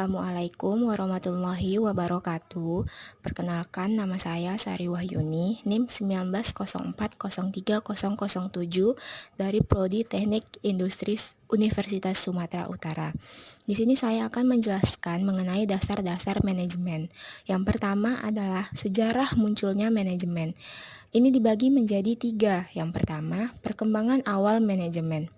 Assalamualaikum warahmatullahi wabarakatuh. Perkenalkan, nama saya Sari Wahyuni, NIM 1904030007 dari Prodi Teknik Industri Universitas Sumatera Utara. Di sini saya akan menjelaskan mengenai dasar-dasar manajemen. Yang pertama adalah sejarah munculnya manajemen. Ini dibagi menjadi 3. Yang pertama, perkembangan awal manajemen.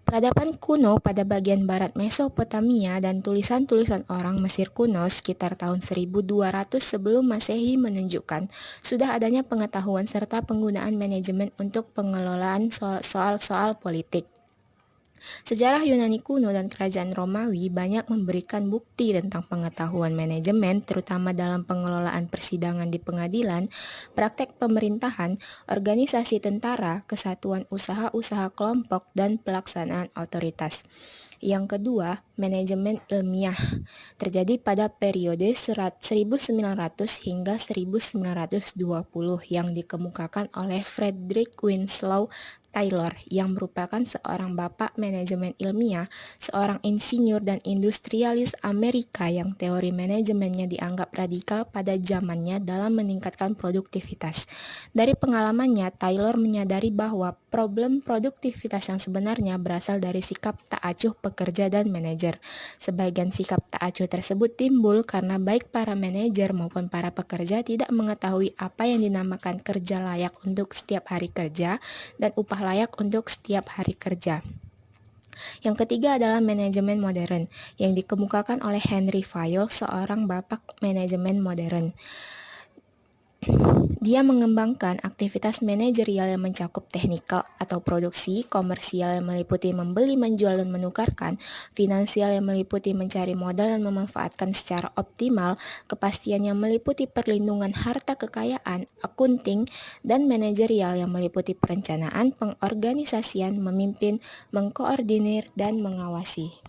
Peradaban kuno pada bagian barat Mesopotamia dan tulisan-tulisan orang Mesir kuno sekitar tahun 1200 sebelum Masehi menunjukkan sudah adanya pengetahuan serta penggunaan manajemen untuk pengelolaan soal-soal politik. Sejarah Yunani kuno dan kerajaan Romawi banyak memberikan bukti tentang pengetahuan manajemen, terutama dalam pengelolaan persidangan di pengadilan, praktek pemerintahan, organisasi tentara, kesatuan usaha-usaha kelompok, dan pelaksanaan otoritas. Yang kedua, manajemen ilmiah terjadi pada periode 1900 hingga 1920 yang dikemukakan oleh Frederick Winslow Taylor yang merupakan seorang bapak manajemen ilmiah, seorang insinyur dan industrialis Amerika yang teori manajemennya dianggap radikal pada zamannya dalam meningkatkan produktivitas. Dari pengalamannya, Taylor menyadari bahwa problem produktivitas yang sebenarnya berasal dari sikap tak acuh pekerja dan manajer. Sebagian sikap tak acuh tersebut timbul karena baik para manajer maupun para pekerja tidak mengetahui apa yang dinamakan kerja layak untuk setiap hari kerja dan upah layak untuk setiap hari kerja. Yang ketiga adalah manajemen modern yang dikemukakan oleh Henry Fayol, seorang bapak manajemen modern. Dia mengembangkan aktivitas manajerial yang mencakup teknikal atau produksi, komersial yang meliputi membeli, menjual, dan menukarkan, finansial yang meliputi mencari modal dan memanfaatkan secara optimal, kepastian yang meliputi perlindungan harta kekayaan, akunting, dan manajerial yang meliputi perencanaan, pengorganisasian, memimpin, mengkoordinir, dan mengawasi.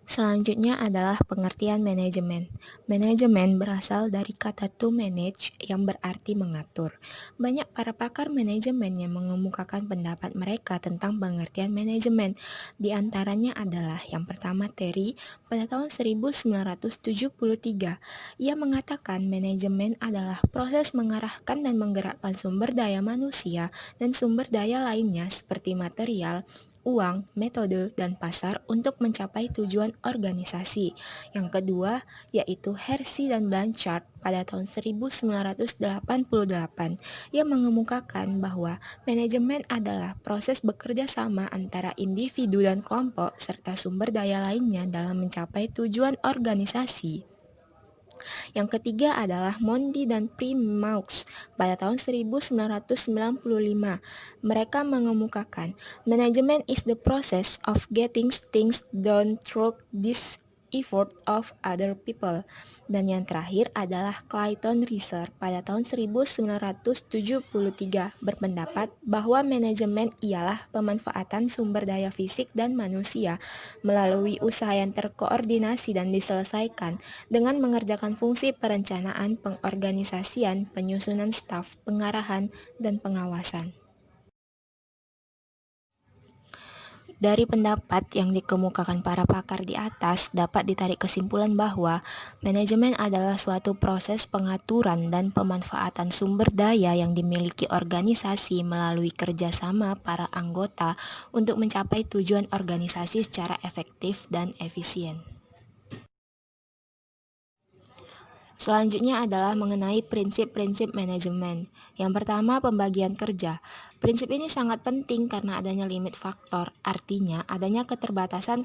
Selanjutnya adalah pengertian manajemen. Manajemen berasal dari kata to manage yang berarti mengatur. Banyak para pakar manajemen yang mengemukakan pendapat mereka tentang pengertian manajemen. Di antaranya adalah yang pertama Terry pada tahun 1973. Ia mengatakan manajemen adalah proses mengarahkan dan menggerakkan sumber daya manusia dan sumber daya lainnya seperti material, uang, metode, dan pasar untuk mencapai tujuan organisasi. Yang kedua, yaitu Hersey dan Blanchard pada tahun 1988. Ia mengemukakan bahwa manajemen adalah proses bekerja sama antara individu dan kelompok serta sumber daya lainnya dalam mencapai tujuan organisasi. Yang ketiga adalah Mondi dan Primaux pada tahun 1995. Mereka mengemukakan, "Management is the process of getting things done through this effort of other people." Dan yang terakhir adalah Clayton Research pada tahun 1973 berpendapat bahwa manajemen ialah pemanfaatan sumber daya fisik dan manusia melalui usaha yang terkoordinasi dan diselesaikan dengan mengerjakan fungsi perencanaan, pengorganisasian, penyusunan staf, pengarahan, dan pengawasan. Dari pendapat yang dikemukakan para pakar di atas, dapat ditarik kesimpulan bahwa manajemen adalah suatu proses pengaturan dan pemanfaatan sumber daya yang dimiliki organisasi melalui kerjasama para anggota untuk mencapai tujuan organisasi secara efektif dan efisien. Selanjutnya adalah mengenai prinsip-prinsip manajemen. Yang pertama, pembagian kerja. Prinsip ini sangat penting karena adanya limit faktor, artinya adanya keterbatasan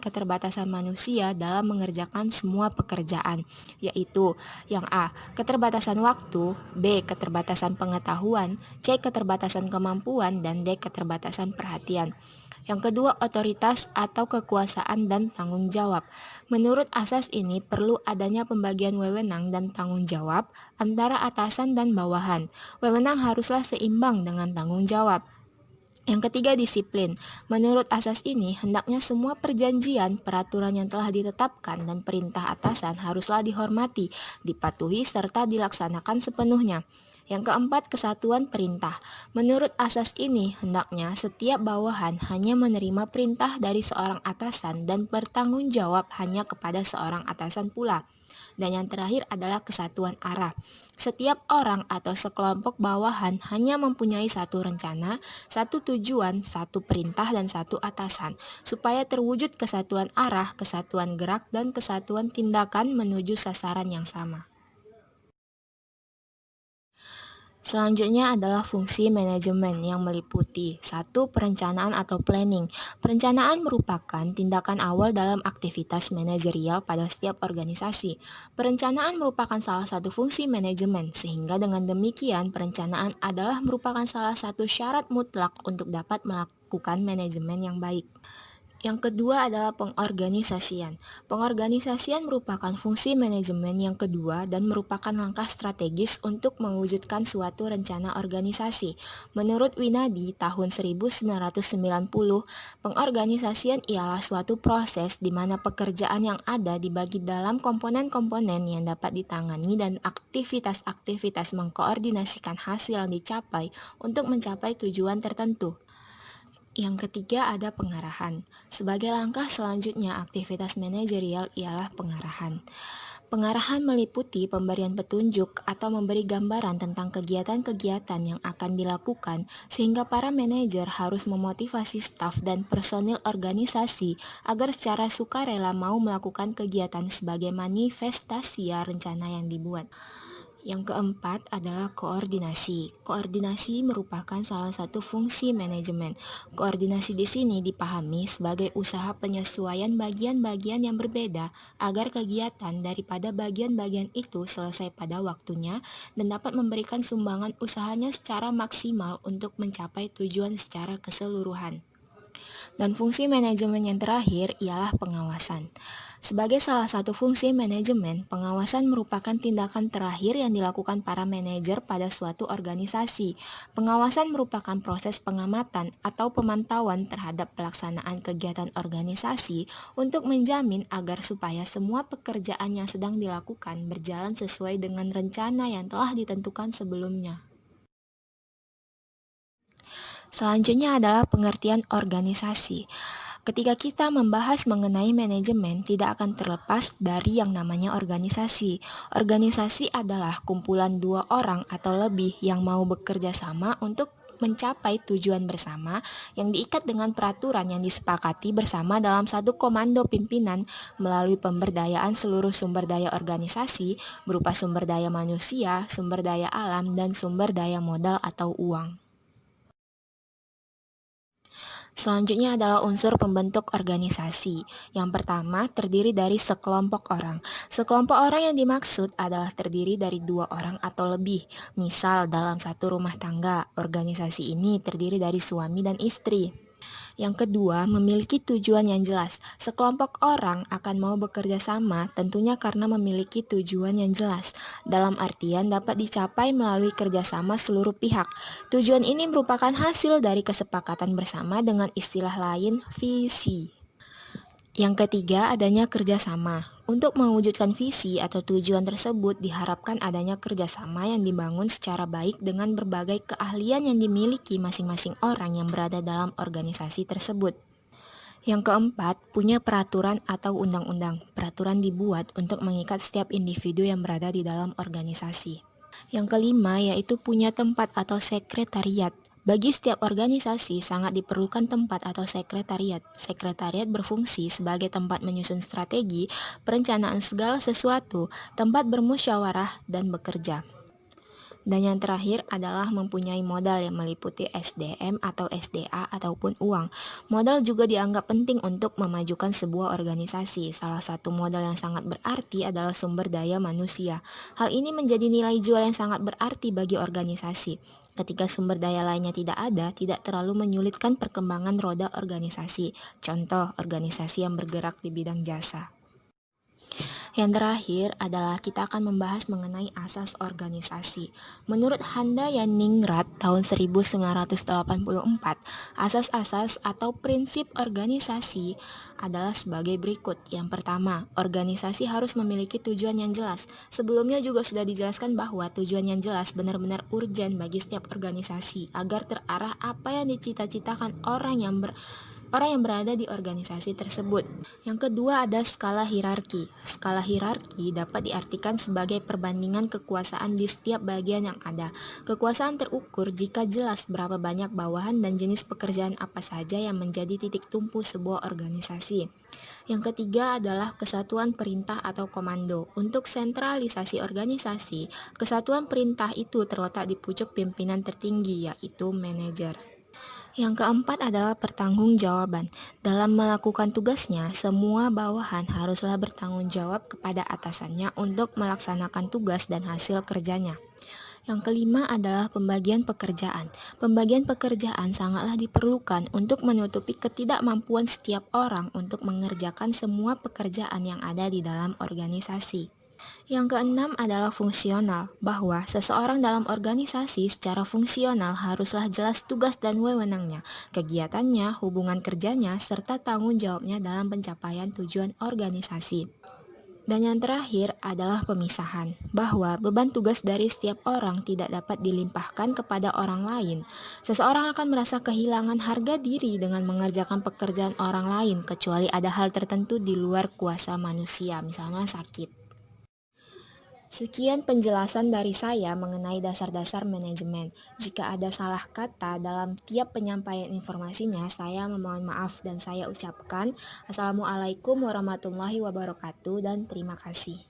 manusia dalam mengerjakan semua pekerjaan, yaitu yang A, keterbatasan waktu, B, keterbatasan pengetahuan, C, keterbatasan kemampuan, dan D, keterbatasan perhatian. Yang kedua, otoritas atau kekuasaan dan tanggung jawab. Menurut asas ini perlu adanya pembagian wewenang dan tanggung jawab antara atasan dan bawahan. Wewenang haruslah seimbang dengan tanggung jawab. Yang ketiga, disiplin. Menurut asas ini, hendaknya semua perjanjian, peraturan yang telah ditetapkan, dan perintah atasan haruslah dihormati, dipatuhi, serta dilaksanakan sepenuhnya. Yang keempat, kesatuan perintah. Menurut asas ini, hendaknya setiap bawahan hanya menerima perintah dari seorang atasan dan bertanggung jawab hanya kepada seorang atasan pula. Dan yang terakhir adalah kesatuan arah. Setiap orang atau sekelompok bawahan hanya mempunyai satu rencana, satu tujuan, satu perintah, dan satu atasan, supaya terwujud kesatuan arah, kesatuan gerak, dan kesatuan tindakan menuju sasaran yang sama. Selanjutnya adalah fungsi manajemen yang meliputi 1. Perencanaan atau planning. Perencanaan merupakan tindakan awal dalam aktivitas manajerial pada setiap organisasi. Perencanaan merupakan salah satu fungsi manajemen, sehingga dengan demikian perencanaan adalah merupakan salah satu syarat mutlak untuk dapat melakukan manajemen yang baik. Yang kedua adalah pengorganisasian. Pengorganisasian merupakan fungsi manajemen yang kedua dan merupakan langkah strategis untuk mewujudkan suatu rencana organisasi. Menurut Winadi tahun 1990, pengorganisasian ialah suatu proses di mana pekerjaan yang ada dibagi dalam komponen-komponen yang dapat ditangani dan aktivitas-aktivitas mengkoordinasikan hasil yang dicapai untuk mencapai tujuan tertentu. Yang ketiga ada pengarahan. Sebagai langkah selanjutnya, aktivitas manajerial ialah pengarahan. Pengarahan meliputi pemberian petunjuk atau memberi gambaran tentang kegiatan-kegiatan yang akan dilakukan, sehingga para manajer harus memotivasi staf dan personil organisasi agar secara sukarela mau melakukan kegiatan sebagai manifestasi rencana yang dibuat. Yang keempat adalah koordinasi. Koordinasi merupakan salah satu fungsi manajemen. Koordinasi di sini dipahami sebagai usaha penyesuaian bagian-bagian yang berbeda agar kegiatan daripada bagian-bagian itu selesai pada waktunya dan dapat memberikan sumbangan usahanya secara maksimal untuk mencapai tujuan secara keseluruhan. Dan fungsi manajemen yang terakhir ialah pengawasan. Sebagai salah satu fungsi manajemen, pengawasan merupakan tindakan terakhir yang dilakukan para manajer pada suatu organisasi. Pengawasan merupakan proses pengamatan atau pemantauan terhadap pelaksanaan kegiatan organisasi untuk menjamin agar supaya semua pekerjaan yang sedang dilakukan berjalan sesuai dengan rencana yang telah ditentukan sebelumnya. Selanjutnya adalah pengertian organisasi. Ketika kita membahas mengenai manajemen, tidak akan terlepas dari yang namanya organisasi. Organisasi adalah kumpulan dua orang atau lebih yang mau bekerja sama untuk mencapai tujuan bersama yang diikat dengan peraturan yang disepakati bersama dalam satu komando pimpinan melalui pemberdayaan seluruh sumber daya organisasi berupa sumber daya manusia, sumber daya alam, dan sumber daya modal atau uang. Selanjutnya adalah unsur pembentuk organisasi. Yang pertama terdiri dari sekelompok orang. Sekelompok orang yang dimaksud adalah terdiri dari dua orang atau lebih. Misal dalam satu rumah tangga, organisasi ini terdiri dari suami dan istri. Yang kedua, memiliki tujuan yang jelas. Sekelompok orang akan mau bekerja sama tentunya karena memiliki tujuan yang jelas. Dalam artian dapat dicapai melalui kerjasama seluruh pihak. Tujuan ini merupakan hasil dari kesepakatan bersama dengan istilah lain visi. Yang ketiga, adanya kerjasama. Untuk mewujudkan visi atau tujuan tersebut diharapkan adanya kerjasama yang dibangun secara baik dengan berbagai keahlian yang dimiliki masing-masing orang yang berada dalam organisasi tersebut. Yang keempat, punya peraturan atau undang-undang. Peraturan dibuat untuk mengikat setiap individu yang berada di dalam organisasi. Yang kelima, yaitu punya tempat atau sekretariat. Bagi setiap organisasi sangat diperlukan tempat atau sekretariat. Sekretariat berfungsi sebagai tempat menyusun strategi, perencanaan segala sesuatu, tempat bermusyawarah, dan bekerja. Dan yang terakhir adalah mempunyai modal yang meliputi SDM atau SDA ataupun uang. Modal juga dianggap penting untuk memajukan sebuah organisasi. Salah satu modal yang sangat berarti adalah sumber daya manusia. Hal ini menjadi nilai jual yang sangat berarti bagi organisasi. Ketika sumber daya lainnya tidak ada, tidak terlalu menyulitkan perkembangan roda organisasi. Contoh, organisasi yang bergerak di bidang jasa. Yang terakhir adalah kita akan membahas mengenai asas organisasi. Menurut Handayani tahun 1984, asas-asas atau prinsip organisasi adalah sebagai berikut. Yang pertama, organisasi harus memiliki tujuan yang jelas. Sebelumnya juga sudah dijelaskan bahwa tujuan yang jelas benar-benar urgen bagi setiap organisasi agar terarah apa yang dicita-citakan orang yang berada di organisasi tersebut. Yang kedua ada skala hierarki. Skala hierarki dapat diartikan sebagai perbandingan kekuasaan di setiap bagian yang ada. Kekuasaan terukur jika jelas berapa banyak bawahan dan jenis pekerjaan apa saja yang menjadi titik tumpu sebuah organisasi. Yang ketiga adalah kesatuan perintah atau komando. Untuk sentralisasi organisasi, kesatuan perintah itu terletak di pucuk pimpinan tertinggi, yaitu manajer. Yang keempat adalah pertanggungjawaban. Dalam melakukan tugasnya, semua bawahan haruslah bertanggung jawab kepada atasannya untuk melaksanakan tugas dan hasil kerjanya. Yang kelima adalah pembagian pekerjaan. Pembagian pekerjaan sangatlah diperlukan untuk menutupi ketidakmampuan setiap orang untuk mengerjakan semua pekerjaan yang ada di dalam organisasi. Yang keenam adalah fungsional, bahwa seseorang dalam organisasi secara fungsional haruslah jelas tugas dan wewenangnya, kegiatannya, hubungan kerjanya, serta tanggung jawabnya dalam pencapaian tujuan organisasi. Dan yang terakhir adalah pemisahan, bahwa beban tugas dari setiap orang tidak dapat dilimpahkan kepada orang lain. Seseorang akan merasa kehilangan harga diri dengan mengerjakan pekerjaan orang lain, kecuali ada hal tertentu di luar kuasa manusia, misalnya sakit. Sekian penjelasan dari saya mengenai dasar-dasar manajemen. Jika ada salah kata dalam tiap penyampaian informasinya, saya memohon maaf dan saya ucapkan Assalamualaikum warahmatullahi wabarakatuh dan terima kasih.